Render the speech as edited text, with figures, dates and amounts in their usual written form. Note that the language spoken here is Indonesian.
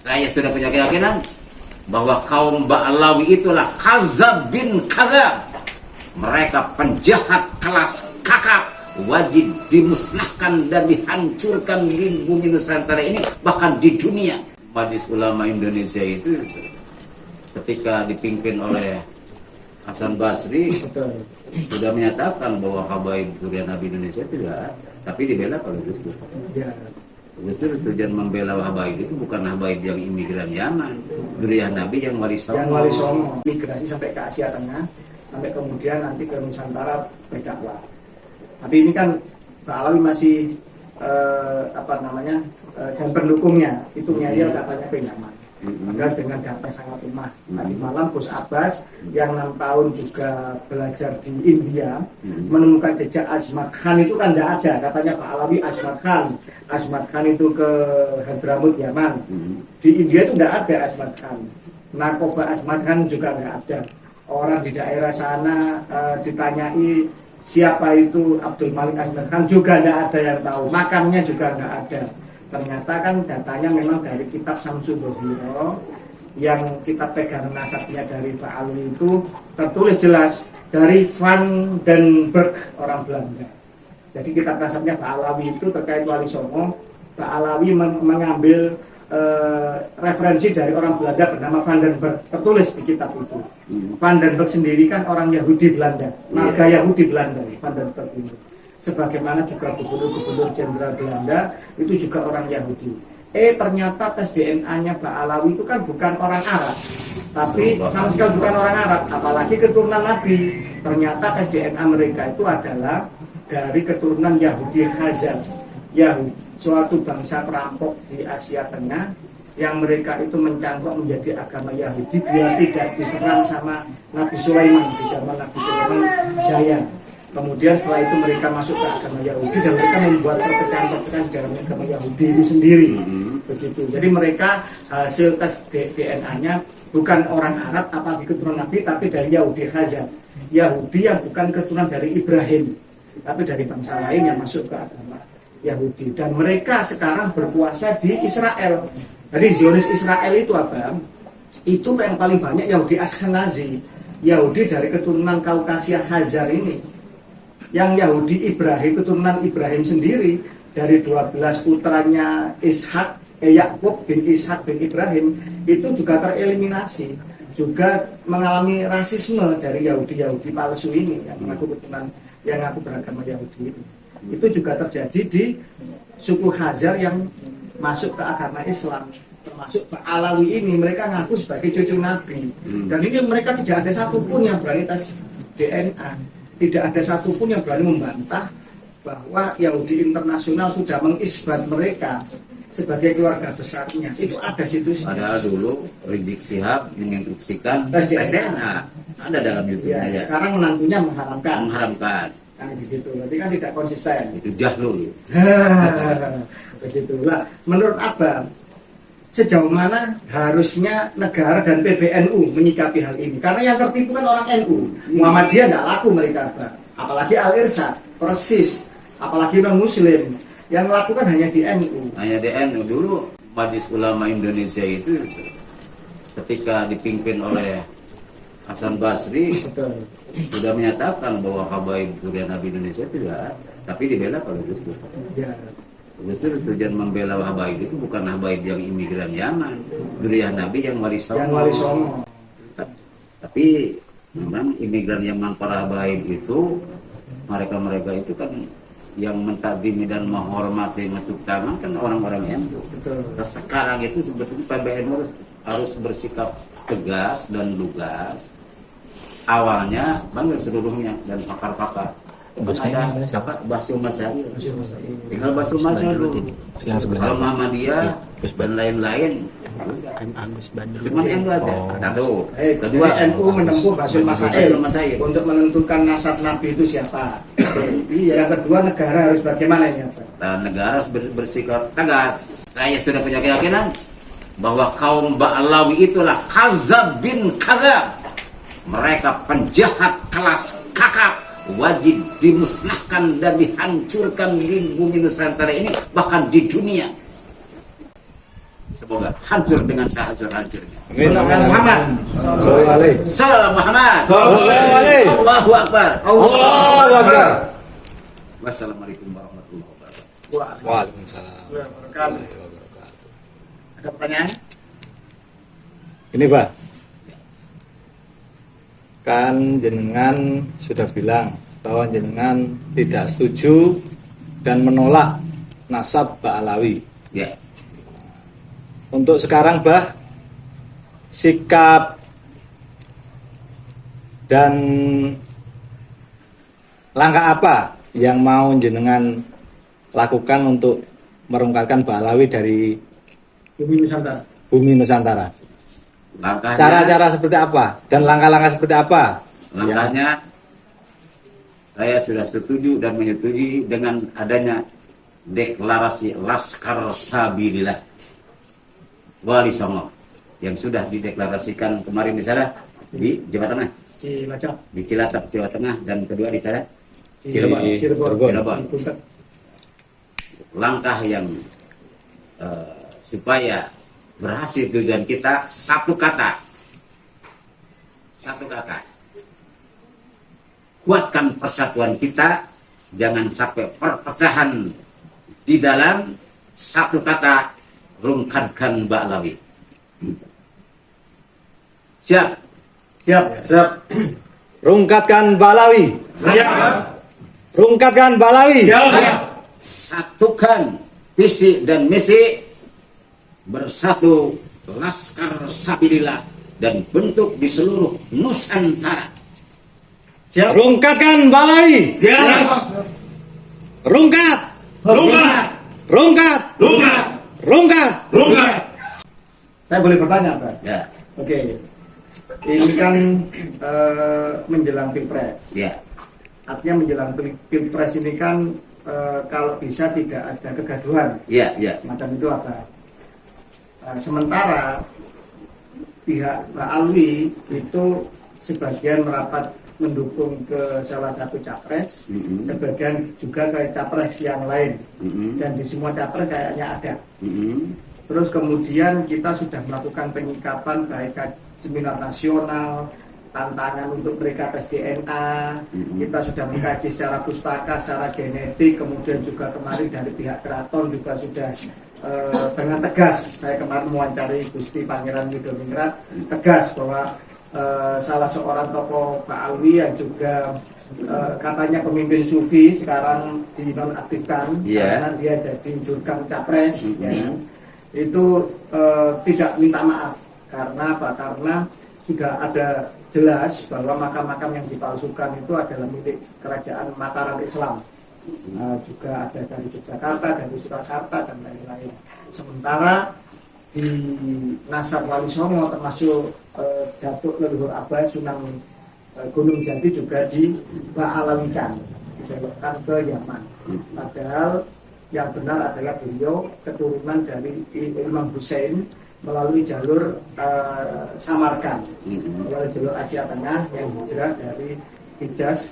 Saya sudah punya keyakinan bahwa kaum Ba'alawi itulah kadzab bin kadzab. Mereka penjahat kelas kakap, wajib dimusnahkan dan dihancurkan di bumi Nusantara ini, bahkan di dunia. Majelis Ulama Indonesia itu ketika dipimpin oleh Hasan Basri sudah menyatakan bahwa habaib Durian Nabi Indonesia tidak ada, tapi dibela oleh Gus Dur. Gus Dur tujuan membela habaib itu bukan habaib yang imigran Yaman, Durian Nabi yang warisono. Migrasi sampai ke Asia Tengah, sampai kemudian nanti ke Nusantara berdakwah. Tapi ini kan Ba'alawi masih dan pendukungnya itu dia katanya ke Yaman. Maka dengan data sangat lemah. Tadi malam Gus Abbas yang 6 tahun juga belajar di India menemukan jejak Azmat Khan itu kan tidak ada. Katanya Ba'alawi Azmat Khan. Azmat Khan itu ke Hadramut Yaman. Di India itu tidak ada Azmat Khan. Narkoba Azmat Khan juga tidak ada. Orang di daerah sana ditanyai siapa itu Abdul Malik Azmat Khan juga tidak ada yang tahu. Makamnya juga tidak ada. Ternyata kan datanya memang dari kitab Samsul Bohiro yang kita pegang nasabnya dari Ba'alawi itu tertulis jelas dari Van den Berg, orang Belanda. Jadi kitab nasabnya Ba'alawi itu terkait Wali Songo, Ba'alawi mengambil referensi dari orang Belanda bernama Van den Berg, tertulis di kitab itu. Van den Berg sendiri kan orang Yahudi Belanda, marga Yahudi Belanda, Van den Berg ini. Sebagaimana juga gubernur-gubernur jenderal Belanda itu juga orang Yahudi. Ternyata tes DNA-nya Ba'alawi itu kan bukan orang Arab, tapi sama sekali bukan orang Arab, apalagi keturunan Nabi. Ternyata tes DNA mereka itu adalah dari keturunan Yahudi Khazar, Yahudi, suatu bangsa perampok di Asia Tengah yang mereka itu mencangkok menjadi agama Yahudi biar tidak diserang sama Nabi Sulaiman di zaman Nabi Sulaiman Jaya. Kemudian setelah itu mereka masuk ke agama Yahudi dan mereka membuat perpecahan-perpecahan di dalam agama Yahudi itu sendiri. Begitu. Jadi mereka hasil tes DNA-nya bukan orang Arab apalagi keturunan Nabi, tapi dari Yahudi Khazar. Yahudi yang bukan keturunan dari Ibrahim, tapi dari bangsa lain yang masuk ke agama Yahudi. Dan mereka sekarang berkuasa di Israel. Jadi Zionis Israel itu apa? Itu yang paling banyak Yahudi Ashkenazi, Yahudi dari keturunan Kaukasia Khazar ini. Yang Yahudi Ibrahim, keturunan Ibrahim sendiri dari 12 putranya Yakub bin Ishak bin Ibrahim itu juga tereliminasi, juga mengalami rasisme dari Yahudi palsu ini yang mengaku keturunan, yang mengaku beragama Yahudi ini. Itu juga terjadi di suku Khazar yang masuk ke agama Islam, termasuk Ba'alawi ini. Mereka ngaku sebagai cucu Nabi, dan ini mereka tidak ada satupun yang berani tes DNA. Tidak ada satupun yang berani membantah bahwa Yahudi internasional sudah mengisbat mereka sebagai keluarga besarnya. Itu ada situsnya. Padahal dulu Rizik Sihab menginstruksikan tes DNA. Ada dalam YouTube-nya. Ya, sekarang menantunya mengharamkan. Nah, begitu. Berarti kan tidak konsisten. Itu jahlul. Begitulah. Menurut Abang, sejauh mana harusnya negara dan PBNU menyikapi hal ini? Karena yang tertipu kan orang NU. Muhammadiyah tidak laku mereka, apalagi Al-Irsyad, persis, apalagi non-Muslim. Yang melakukan hanya di NU. Hanya di NU. Dulu Majelis Ulama Indonesia itu ketika dipimpin oleh Hasan Basri sudah menyatakan bahwa habaib Durian Nabi Indonesia tidak ada, tapi dibela oleh Gus Dur. Gus Dur tujuan membela habaib itu bukan habaib yang imigran Yaman, Durian Nabi yang warisono. Tapi memang imigran Yaman para habaib itu mereka itu kan yang mentadimi dan menghormati tepuk tangan kan orang-orang NU. Sekarang itu sebetulnya PBNU harus bersikap tegas dan lugas. Awalnya panggil seluruhnya dan pakar-pakar. Ada siapa? Basul Masail. Tinggal Basul Masail dulu. Kalau Muhammadiyah dan lain-lain, cuman yang ada. Satu. Kedua, NU menempuh Basul Masail untuk menentukan nasab Nabi itu siapa. Yang kedua, negara harus bagaimana ini? Dan negara harus bersikap tegas. Saya sudah punya keyakinan bahwa kaum Ba'alawi itulah kadzab bin kadzab. Mereka penjahat kelas kakap, wajib dimusnahkan dan dihancurkan di bumi Nusantara ini, bahkan di dunia. semoga hancur dengan sehancur-hancurnya. Muhammad. Salam Muhammad. Allahu Akbar. Allahu Akbar. Wassalamualaikum warahmatullahi wabarakatuh. Waalaikumsalam. Ada pertanyaan? Ini Pak, kan jenengan sudah bilang bahwa jenengan tidak setuju dan menolak nasab Ba'alawi. Ya, Untuk sekarang Bah, sikap dan langkah apa yang mau jenengan lakukan untuk merungkatkan Ba'alawi dari Bumi Nusantara. bumi Nusantara? langkahnya, Cara-cara seperti apa dan langkah-langkah seperti apa? langkahnya saya sudah setuju dan menyetujui dengan adanya deklarasi Laskar Sabilillah Wali Songo yang sudah dideklarasikan kemarin di sana di Jawa Tengah, Cilacap. di Cilacap Jawa Tengah, dan kedua di sana Cirebon. Cirebon. Di Punten. Langkah yang supaya berhasil tujuan kita satu kata, kuatkan persatuan kita, jangan sampai perpecahan di dalam satu kata, rungkatkan Ba'alawi. Siap. Rungkatkan Ba'alawi. Rungkatkan Ba'alawi. Satukan visi dan misi, bersatu Laskar Sabilillah dan bentuk di seluruh Nusantara. Rungkatkan Ba'alawi. Rungkat. Saya boleh bertanya, Pak? Ya, Oke. Ini kan menjelang Pilpres. ya, Artinya menjelang Pilpres ini kan kalau bisa tidak ada kegaduhan. ya, ya. Semacam itu apa? Sementara pihak Ba'alawi itu sebagian merapat mendukung ke salah satu capres, Mhm. sebagian juga ke capres yang lain, Mhm. dan di semua capres kayaknya ada. Mhm. Terus kemudian kita sudah melakukan penyikapan baik seminar nasional, tantangan untuk mereka tes DNA, kita sudah mengkaji secara pustaka, secara genetik, kemudian juga kemarin dari pihak keraton juga sudah dengan tegas, saya kemarin mewawancari Gusti Pangeran Yudhoningrat, tegas bahwa salah seorang tokoh Ba'alawi yang juga katanya pemimpin sufi sekarang dinonaktifkan karena dia jadi jurkam capres, ya kan? Itu tidak minta maaf karena apa? Karena sudah ada jelas bahwa makam-makam yang dipalsukan itu adalah milik kerajaan Mataram Islam. Juga ada dari Yogyakarta, dari Surakarta dan lain-lain. Sementara di nasab Wali Songo termasuk Datuk Leluhur Abah Sunan Gunung Jati juga di Ba'alawikan, dibelokkan ke Yaman. Padahal yang benar adalah beliau keturunan dari Imam Hussein melalui jalur Samarkand, melalui jalur Asia Tengah yang hijrah dari Hijaz